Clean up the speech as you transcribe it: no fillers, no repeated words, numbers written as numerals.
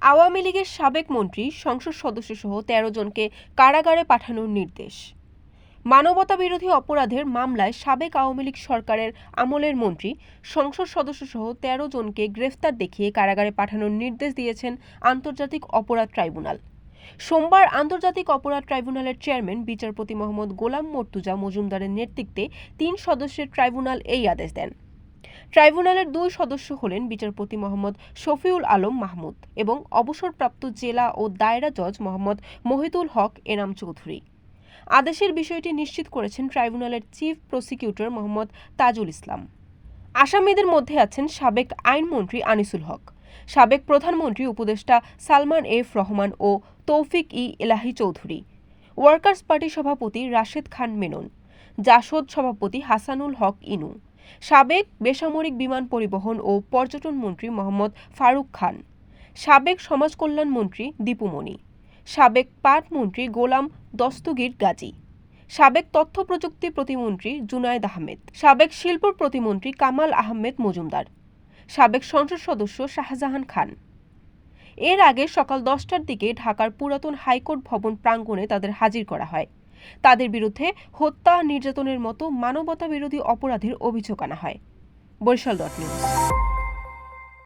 আওয়ামী লীগের সাবেক মন্ত্রী, সংসদ সদস্যসহ ১৩ জনকে কারাগারে পাঠানোর নির্দেশ। মানবতাবিরোধী অপরাধের মামলায় সাবেক আওয়ামী লীগ সরকারের আমলের মন্ত্রী, সংসদ সদস্যসহ ১৩ জনকে গ্রেফতার দেখিয়ে কারাগারে পাঠানোর নির্দেশ দিয়েছেন আন্তর্জাতিক অপরাধ ট্রাইব্যুনাল। সোমবার আন্তর্জাতিক অপরাধ ট্রাইব্যুনালের চেয়ারম্যান বিচারপতি মোহাম্মদ গোলাম মর্তুজা মজুমদারের নেতৃত্বে ৩ সদস্যের ট্রাইব্যুনাল এই আদেশ দেন। ট্রাইব্যুনালের ২ সদস্য হলেন বিচারপতি মোহাম্মদ শফিউল আলম মাহমুদ এবং অবসরপ্রাপ্ত জেলা ও দায়রা জজ মোহাম্মদ মহিতুল হক এনাম চৌধুরী। আদেশের বিষয়টি নিশ্চিত করেছেন ট্রাইব্যুনালের চিফ প্রসিকিউটর মোহাম্মদ তাজুল ইসলাম। আসামিদের মধ্যে আছেন সাবেক আইনমন্ত্রী আনিসুল হক, সাবেক প্রধানমন্ত্রী উপদেষ্টা সালমান এফ রহমান ও তৌফিক এলাহি চৌধুরী, ওয়ার্কার্স পার্টি সভাপতি রাশেদ খান মেনন, জাসদ সভাপতি হাসানুল হক ইনু, সাবেক বেসামরিক বিমান পরিবহন ও পর্যটন মন্ত্রী মোহাম্মদ ফারুক খান, সাবেক সমাজ কল্যাণ মন্ত্রী দীপুমণি, সাবেক পাট মন্ত্রী গোলাম দস্তগীর গাজী, সাবেক তথ্য প্রযুক্তি প্রতিমন্ত্রী জুনায়েদ আহমেদ, সাবেক শিল্প প্রতিমন্ত্রী কামাল আহমেদ মজুমদার, সাবেক সংসদ সদস্য শাহজাহান খান। এর আগে সকাল ১০টার দিকে ঢাকার পুরাতন হাইকোর্ট ভবন প্রাঙ্গণে তাদের হাজির করা হয়। তাদের বিরুদ্ধে হত্যা, নির্যাতনের মতো মানবতাবিরোধী অপরাধের অভিযোগ আনা হয়। বরিশাল.নিউজ।